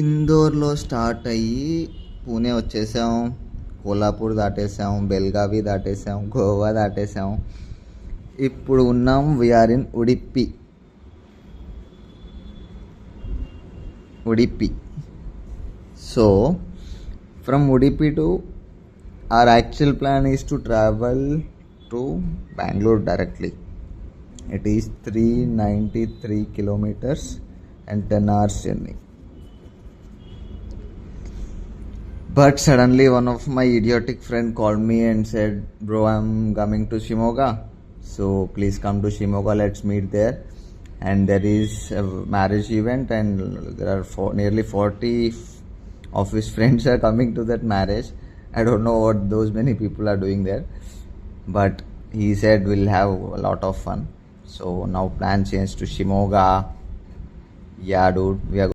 ఇందోర్లో start అయ్యి పూణే వచ్చేసాం, కోల్హాపూర్ దాటేసాం, బెల్గావి దాటేసాం, గోవా దాటేసాం. ఇప్పుడు ఉన్నాం we are in Udupi. So from Udupi to our actual plan is to travel to Bangalore directly. It is 393 kilometers and 10 hours journey. But suddenly one of my idiotic friend called me and said, bro, I'm coming to Shimoga, so please come to Shimoga, let's meet there. And there is a marriage event and there are nearly 40 of his friends are coming to that marriage. I don't know what those many people are doing there, but he said we'll have a lot of fun. So now plan changed to Shimoga. Yeah, dude, we are